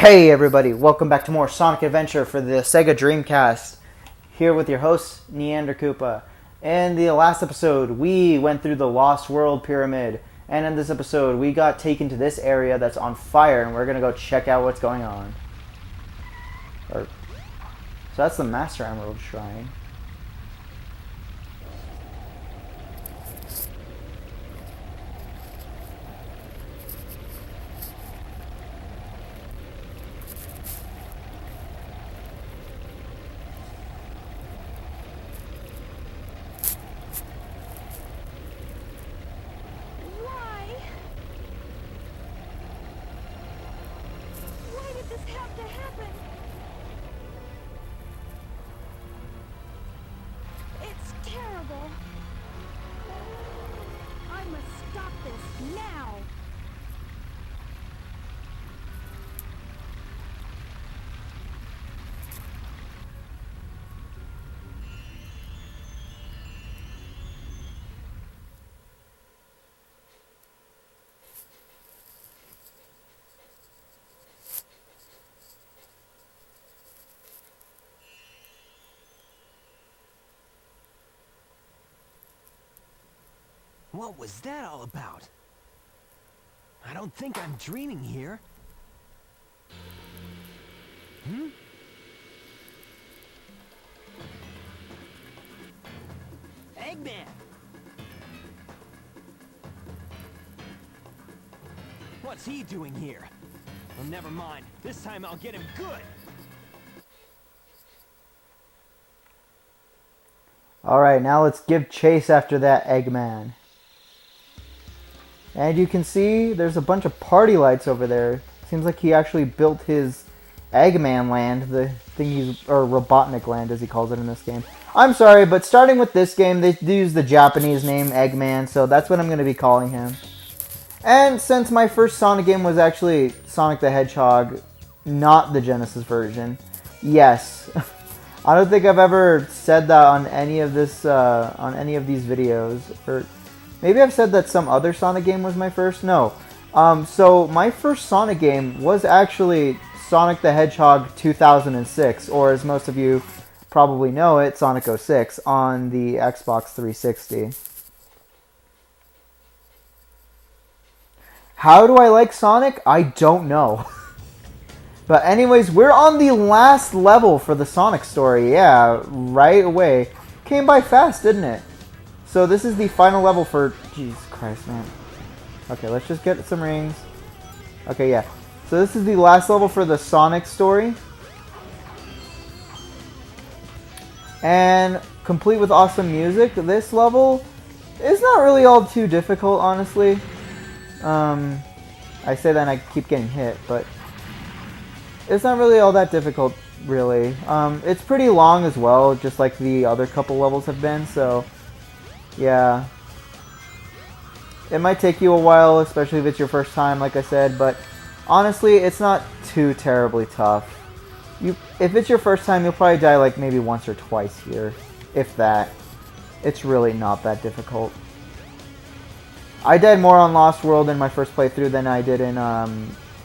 Hey everybody, welcome back to more Sonic Adventure for the Sega Dreamcast. Here with your host, Neander Koopa. In the last episode, we went through the Lost World Pyramid. And in this episode, we got taken to this area that's on fire, and we're going to go check out what's going on. So that's the Master Emerald Shrine. What was that all about? I don't think I'm dreaming here. Eggman! What's he doing here? Well, never mind. This time I'll get him good! Alright, now let's give chase after that Eggman. And you can see there's a bunch of party lights over there. Seems like he actually built his Eggman land, the thing or Robotnik land as he calls it in this game. I'm sorry, but starting with this game, they use the Japanese name Eggman, so that's what I'm going to be calling him. And since my first Sonic game was actually Sonic the Hedgehog, not the Genesis version, yes. I don't think I've ever said that on any of this, on any of these videos, or maybe I've said that some other Sonic game was my first. No, so my first Sonic game was actually Sonic the Hedgehog 2006, or as most of you probably know it, Sonic 06 on the Xbox 360. How do I like Sonic? I don't know. But anyways, we're on the last level for the Sonic story. Yeah, right away. Came by fast, didn't it? So this is the final level for... Jesus Christ, man. Okay, let's just get some rings. Okay, yeah. So this is the last level for the Sonic story. And complete with awesome music. This level is not really all too difficult, honestly. I say that and I keep getting hit, but... it's not really all that difficult, really. It's pretty long as well, just like the other couple levels have been, so... yeah. It might take you a while, especially if it's your first time, like I said, but... honestly, it's not too terribly tough. If it's your first time, you'll probably die like maybe once or twice here. If that. It's really not that difficult. I died more on Lost World in my first playthrough than I did in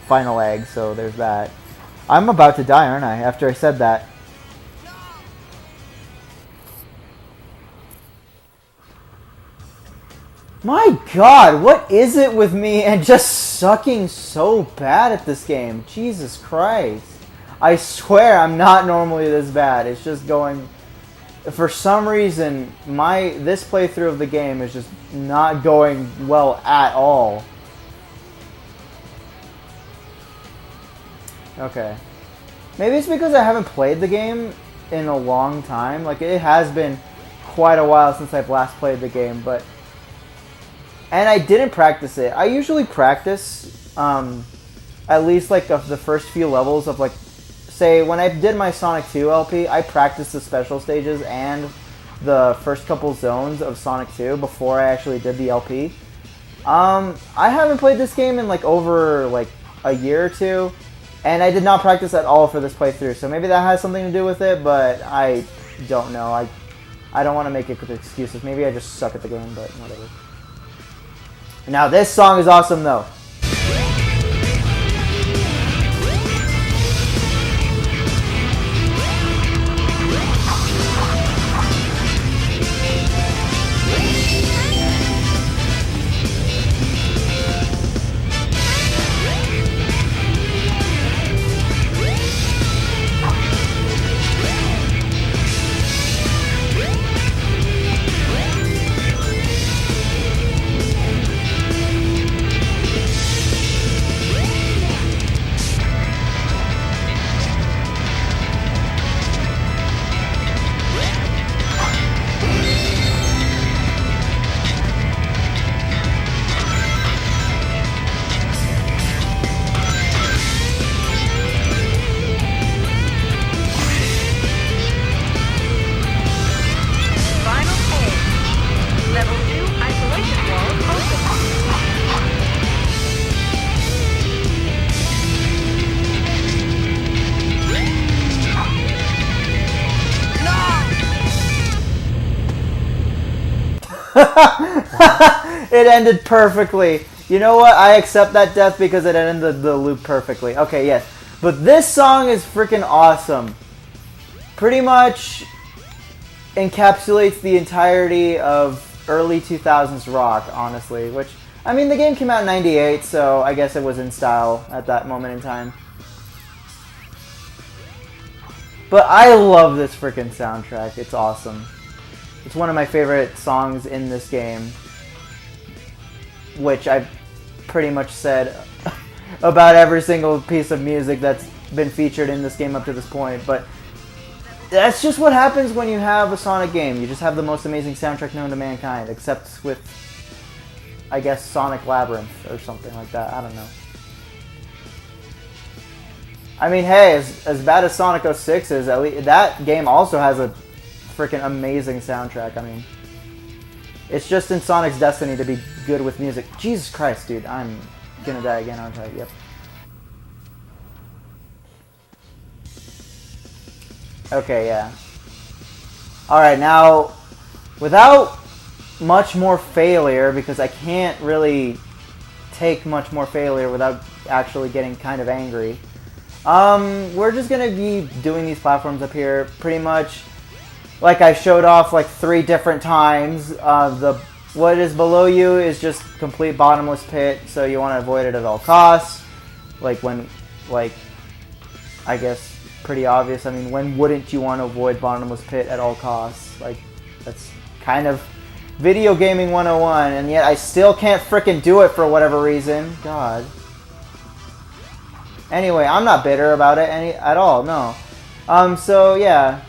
Final Egg, so there's that. I'm about to die, aren't I, after I said that? My god, what is it with me and just sucking so bad at this game? Jesus Christ. I swear I'm not normally this bad. It's just going... for some reason, this playthrough of the game is just not going well at all. Okay. Maybe it's because I haven't played the game in a long time. Like, it has been quite a while since I've last played the game, but... and I didn't practice it. I usually practice, at least, like, the first few levels of, like... say, when I did my Sonic 2 LP, I practiced the special stages and the first couple zones of Sonic 2 before I actually did the LP. I haven't played this game in, like, over, like, a year or two. And I did not practice at all for this playthrough, so maybe that has something to do with it, but I don't know. I don't want to make it with excuses. Maybe I just suck at the game, but whatever. Now this song is awesome, though. It ended perfectly. You know what? I accept that death because it ended the loop perfectly. Okay, yes. But this song is freaking awesome. Pretty much encapsulates the entirety of early 2000s rock, honestly. Which, I mean, the game came out in 98, so I guess it was in style at that moment in time. But I love this freaking soundtrack. It's awesome. It's one of my favorite songs in this game, which I've pretty much said about every single piece of music that's been featured in this game up to this point. But that's just what happens when you have a Sonic game. You just have the most amazing soundtrack known to mankind, except with, I guess, Sonic Labyrinth or something like that. I don't know. I mean, hey, as bad as Sonic 06 is, at least that game also has a freaking amazing soundtrack. I mean, it's just in Sonic's destiny to be good with music. Jesus Christ, dude, I'm gonna die again, aren't I? Yep. Okay, yeah. Alright, now, without much more failure, because I can't really take much more failure without actually getting kind of angry, we're just gonna be doing these platforms up here pretty much like I showed off like 3 different times. What is below you is just complete bottomless pit, so you want to avoid it at all costs. I guess pretty obvious. I mean, when wouldn't you want to avoid bottomless pit at all costs? Like, that's kind of video gaming 101, and yet I still can't frickin' do it for whatever reason. God. Anyway, I'm not bitter about it at all, no. So yeah.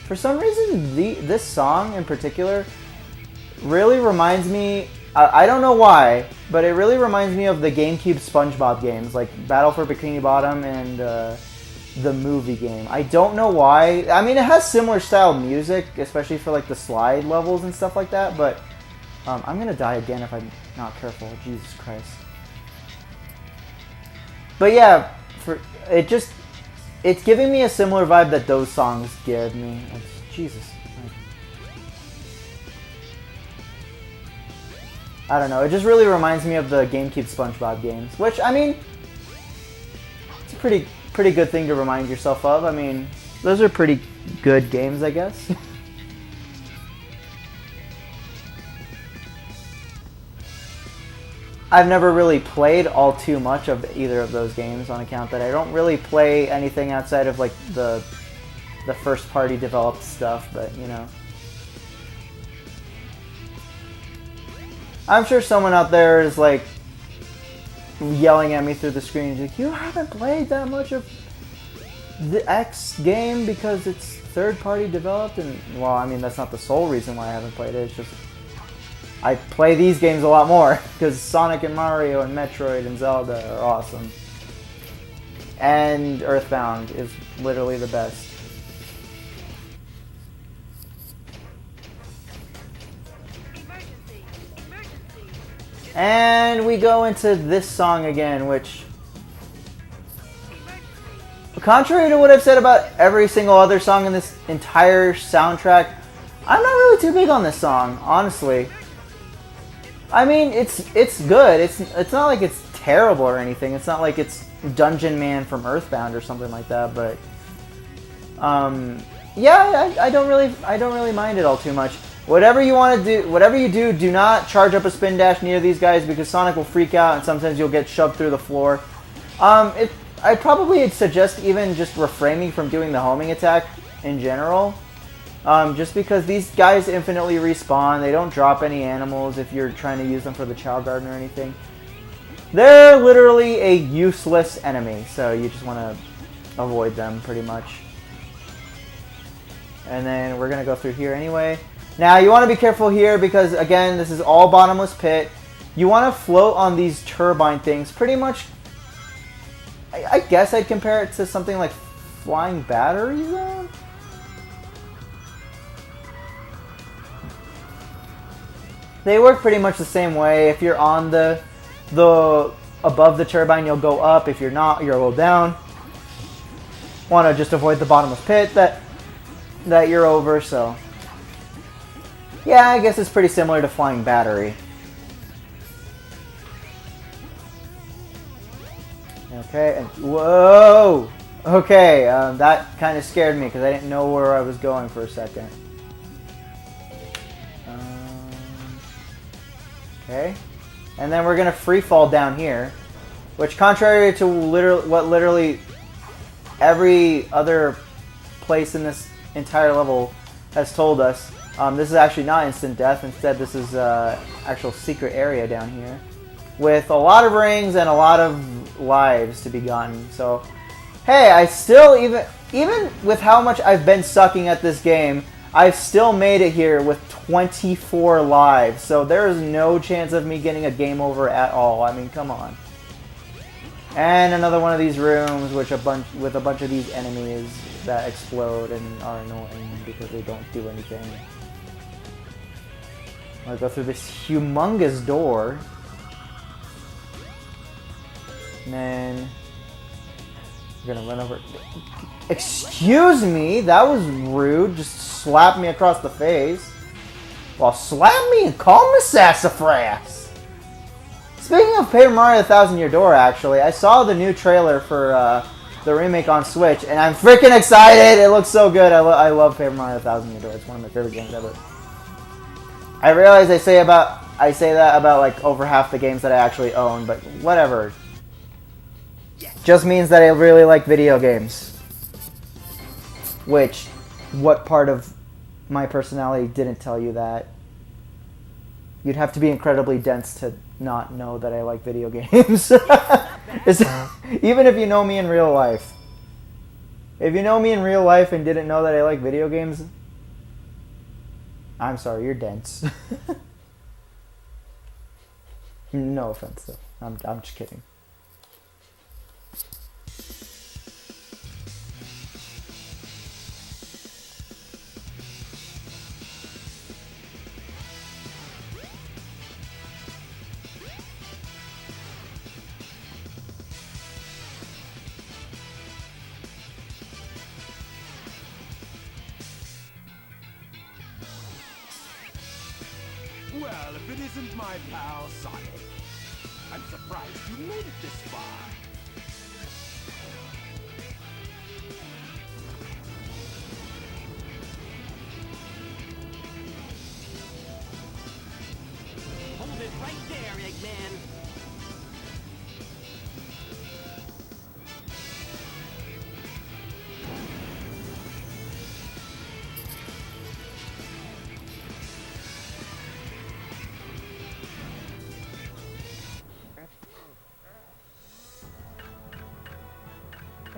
For some reason, this song in particular really reminds me, I don't know why, but it really reminds me of the GameCube SpongeBob games, like Battle for Bikini Bottom and the movie game. I don't know why. I mean, it has similar style music, especially for like the slide levels and stuff like that, but I'm gonna die again if I'm not careful. Jesus Christ. But yeah, it's giving me a similar vibe that those songs give me. Jesus. I don't know. It just really reminds me of the GameCube SpongeBob games, which, I mean, it's a pretty good thing to remind yourself of. I mean, those are pretty good games, I guess. I've never really played all too much of either of those games on account that I don't really play anything outside of like the first party developed stuff, but you know. I'm sure someone out there is like yelling at me through the screen, like, you haven't played that much of the X game because it's third party developed, and well, I mean, that's not the sole reason why I haven't played it. It's just I play these games a lot more because Sonic and Mario and Metroid and Zelda are awesome. And Earthbound is literally the best. And we go into this song again, which, contrary to what I've said about every single other song in this entire soundtrack, I'm not really too big on this song, honestly. I mean, it's good. It's not like it's terrible or anything. It's not like it's Dungeon Man from Earthbound or something like that. But yeah, I don't really mind it all too much. Whatever you want to do, whatever you do, do not charge up a spin dash near these guys because Sonic will freak out and sometimes you'll get shoved through the floor. I probably suggest even just refraining from doing the homing attack in general. Just because these guys infinitely respawn, they don't drop any animals if you're trying to use them for the Chow Garden or anything. They're literally a useless enemy, so you just want to avoid them pretty much. And then we're going to go through here anyway. Now you want to be careful here because again, this is all bottomless pit. You want to float on these turbine things. Pretty much, I guess I'd compare it to something like Flying Battery Zone. They work pretty much the same way. If you're on the above the turbine, you'll go up. If you're not, you'll go down. Want to just avoid the bottomless pit that you're over. So Yeah, I guess it's pretty similar to Flying Battery. Okay, and whoa! Okay, that kind of scared me because I didn't know where I was going for a second. Okay, and then we're gonna free fall down here, which, contrary to literally every other place in this entire level has told us, this is actually not instant death. Instead, this is actual secret area down here with a lot of rings and a lot of lives to be gotten. So, hey, I still, even with how much I've been sucking at this game, I've still made it here with 24 lives. So there is no chance of me getting a game over at all. I mean, come on. And another one of these rooms with a bunch of these enemies that explode and are annoying because they don't do anything. I'm gonna go through this humongous door. And then we're gonna run over. Excuse me, that was rude. Just slap me across the face. Well, slap me and call me sassafras. Speaking of Paper Mario: The Thousand Year Door, actually, I saw the new trailer for the remake on Switch, and I'm freaking excited. It looks so good. I love Paper Mario: The Thousand Year Door. It's one of my favorite games ever. I realize I say that about like over half the games that I actually own, but whatever. Just means that I really like video games. Which, what part of my personality didn't tell you that? You'd have to be incredibly dense to not know that I like video games. Even if you know me in real life. If you know me in real life and didn't know that I like video games, I'm sorry, you're dense. No offense, though. I'm just kidding. Well, if it isn't my pal Sonic, I'm surprised you made it this far. Hold it right there, Eggman.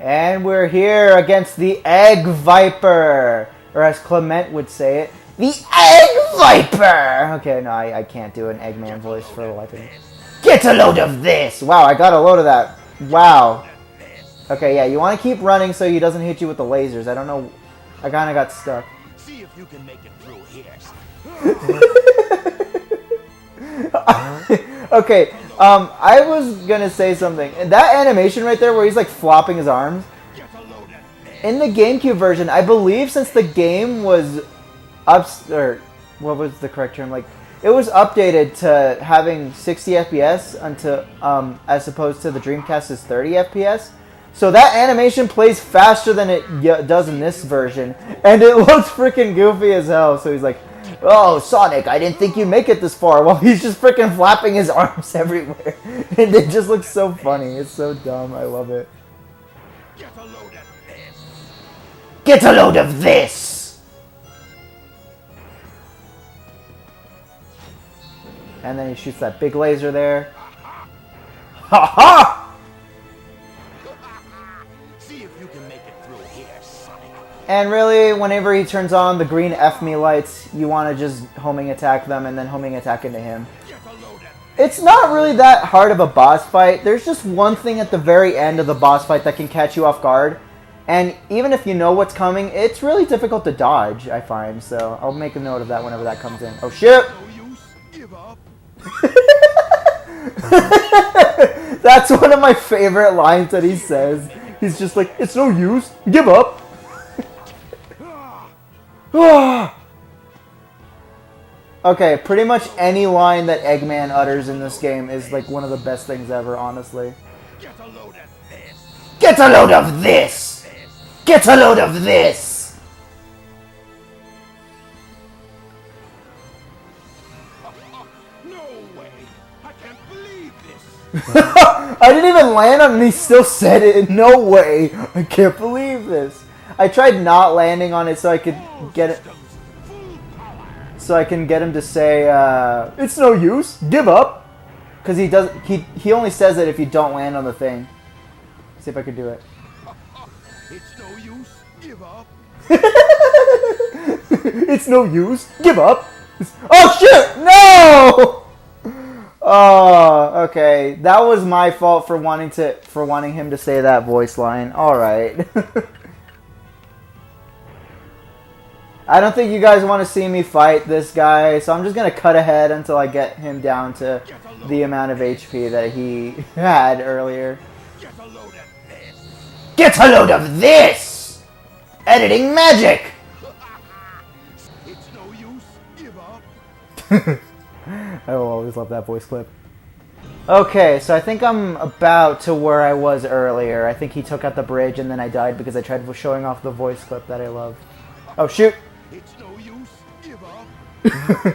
And we're here against the Egg Viper, or as Clement would say it, the Egg Viper! Okay, no, I can't do an Eggman voice for the life of me. Get a load of this! Wow, I got a load of that. Wow. Okay, yeah, you want to keep running so he doesn't hit you with the lasers. I don't know. I kind of got stuck. See if you can make it through here. Okay, I was gonna say something. That animation right there where he's like flopping his arms. In the GameCube version, I believe since the game was or what was the correct term? Like, it was updated to having 60 FPS until as opposed to the Dreamcast's 30 FPS. So that animation plays faster than it does in this version, and it looks freaking goofy as hell. So he's like, "Oh, Sonic, I didn't think you'd make it this far." While he's just freaking flapping his arms everywhere, and it just looks so funny. It's so dumb. I love it. Get a load of this. Get a load of this. And then he shoots that big laser there. Ha ha! See if you can make it through here, Sonic. And really, whenever he turns on the green F me lights, you want to just homing attack them and then homing attack into him. It's not really that hard of a boss fight. There's just one thing at the very end of the boss fight that can catch you off guard. And even if you know what's coming, it's really difficult to dodge, I find. So I'll make a note of that whenever that comes in. Oh, shit! No use. Give up. That's one of my favorite lines that he says. He's just like, "It's no use. Give up." Okay, pretty much any line that Eggman utters in this game is like one of the best things ever, honestly. Get a load of this. Get a load of this! Get a load of this! No way. I can't believe this. I didn't even land on it and he still said it. No way. I can't believe this. I tried not landing on it so I could get it. Systems full power. So I can get him to say, it's no use, give up. Because he only says it if you don't land on the thing. See if I could do it. It's no use. Give up. It's no use, give up. Oh shit, no! Oh, okay. That was my fault for wanting him to say that voice line. Alright. I don't think you guys want to see me fight this guy, so I'm just going to cut ahead until I get him down to the amount of HP that he had earlier. Get a load of this. Get a load of this! Editing magic! It's no use. Give up. I will always love that voice clip. Okay, so I think I'm about to where I was earlier. I think he took out the bridge and then I died because I tried showing off the voice clip that I love. Oh, shoot! It's no use. Give up.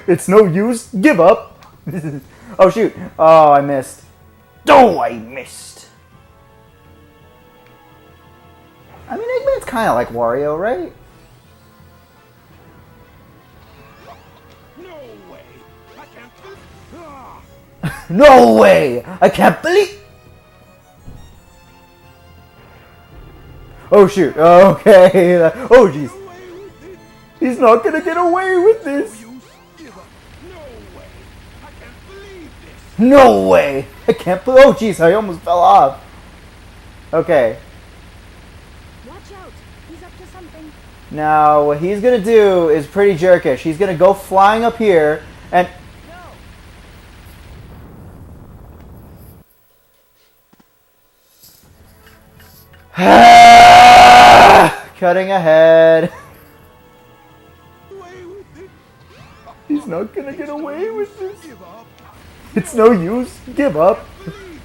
It's no use. Give up. Oh shoot. Oh, I missed. Oh, I missed. I mean, Eggman's kind of like Wario, right? No way. I can't believe. Ah. No way. I can't believe. Oh shoot. Okay. Oh jeez. Away with it. He's not gonna get away with No this. use. Give up. No way. I can't believe this. No way. I can't believe. Oh jeez. I almost fell off. Okay. Watch out! He's up to something. Now, what he's gonna do is pretty jerkish. He's gonna go flying up here and. Cutting ahead. Away with it. He's not gonna get away with this. Give up. It's no use. Give up. Believe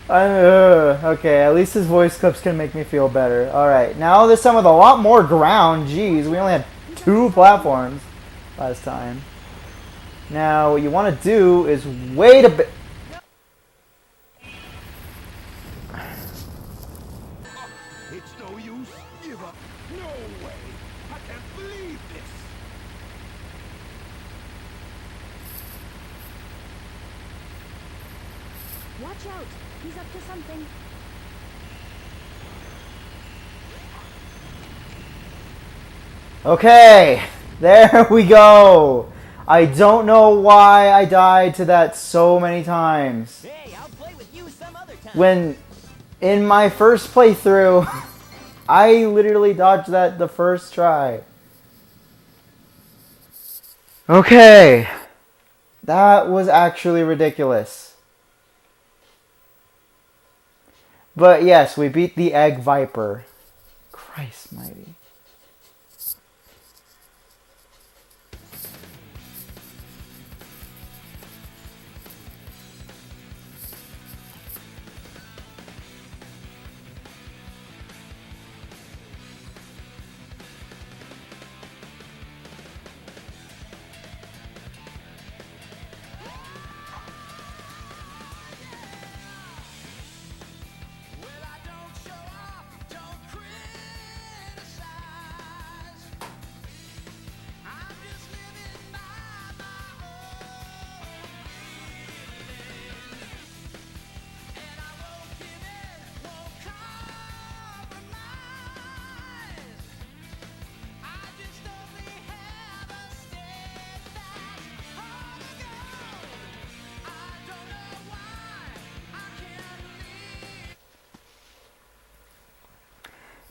this. Okay, at least his voice clips can make me feel better. Alright, now this time with a lot more ground. Jeez, we only had 2 platforms last time. Now, what you want to do is wait a bit. It's no use. Give up. No way. I can't believe this. Watch out! He's up to something. Okay, there we go. I don't know why I died to that so many times. Hey, I'll play with you some other time. When in my first playthrough, I literally dodged that the first try. Okay, that was actually ridiculous. But yes, we beat the Egg Viper. Christ mighty.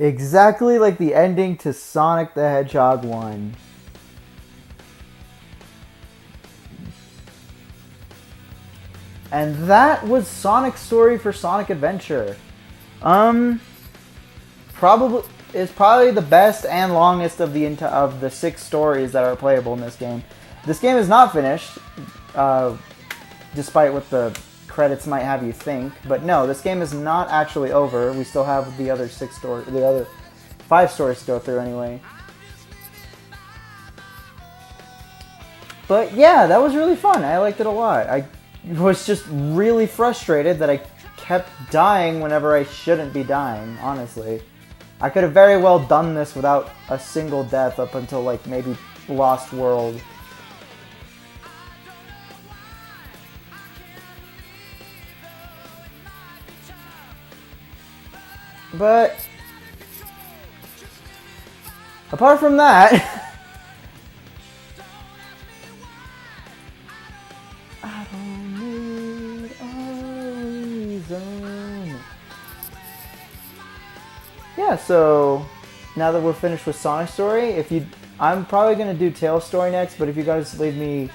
Exactly like the ending to Sonic the Hedgehog 1. And that was Sonic's story for Sonic Adventure. Probably the best and longest of the 6 stories that are playable in this game. This game is not finished, despite what the credits might have you think. But no, this game is not actually over. We still have the other 5 stories to go through anyway. But yeah, that was really fun. I liked it a lot. I was just really frustrated that I kept dying whenever I shouldn't be dying, honestly. I could have very well done this without a single death up until, like, maybe Lost World. But apart from that, I don't need a reason. Yeah, so now that we're finished with Sonic Story, I'm probably gonna do Tails Story next, but if you guys leave me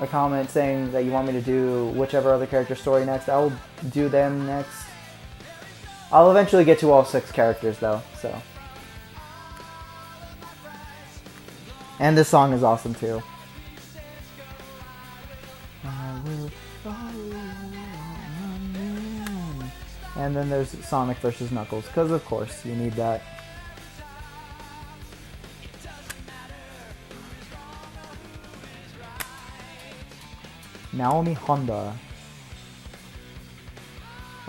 a comment saying that you want me to do whichever other character story next, I'll do them next. I'll eventually get to all 6 characters though, so. And this song is awesome too. And then there's Sonic vs. Knuckles, because of course you need that. Naomi Honda.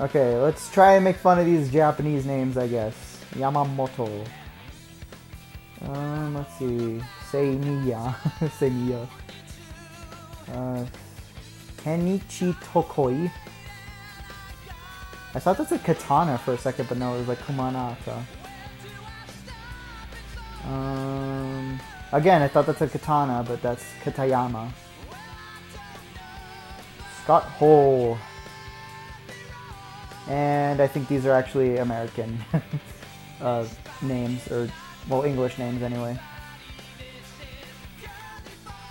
Okay, let's try and make fun of these Japanese names, I guess. Yamamoto. Let's see. Seimiya. Seimiya. Kenichi Tokoi. I thought that's a katana for a second, but no, it was like Kumanata. Again, I thought that's a katana, but that's Katayama. Scott Hole. And I think these are actually American names, or, well, English names anyway.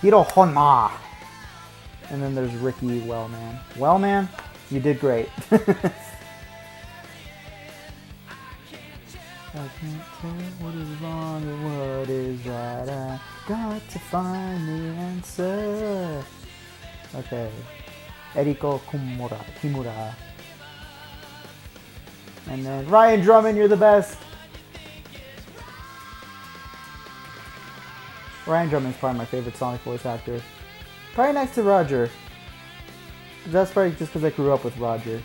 Hiro Honma. And then there's Ricky Wellman. Wellman, you did great. I can't tell what is wrong and what is right. I got to find the answer. Okay. Eriko Kimura. And then Ryan Drummond, you're the best. Ryan Drummond's probably my favorite Sonic voice actor. Probably next to Roger. That's probably just because I grew up with Roger.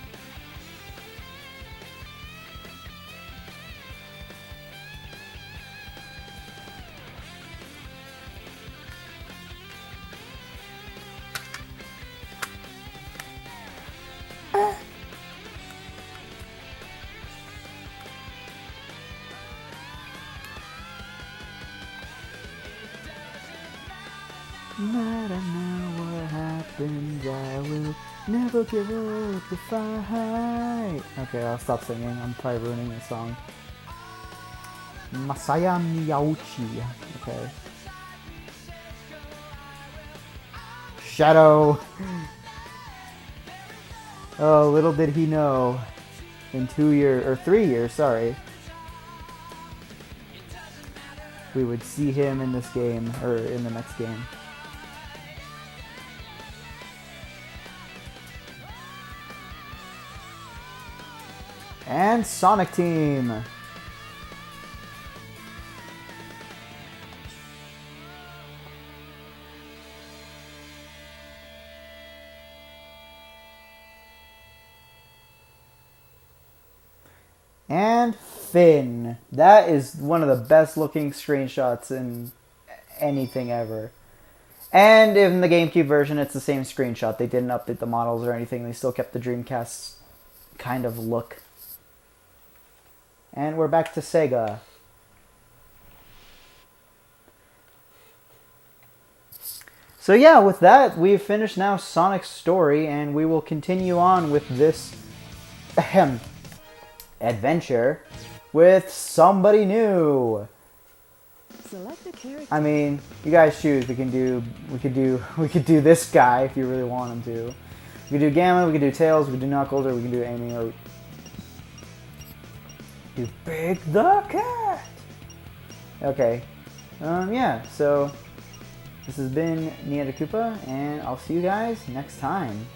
No matter now what happens, I will never give up the fight. Okay, I'll stop singing. I'm probably ruining the song. Masaya Miyauchi. Okay. Shadow. Oh, little did he know. In 2 years, or 3 years, sorry. We would see him in this game, or in the next game. And Sonic Team. And Finn. That is one of the best looking screenshots in anything ever. And in the GameCube version, it's the same screenshot. They didn't update the models or anything. They still kept the Dreamcast kind of look. And we're back to Sega. So yeah, with that, we've finished now Sonic's story, and we will continue on with this adventure with somebody new. Select a character. I mean, you guys choose. We could do this guy if you really want him to. We could do Gamma, we could do Tails, we could do Knuckles, or we could do Amy, or do Big the Cat. Okay. Yeah, so This has been Nieta Koopa, and I'll see you guys next time.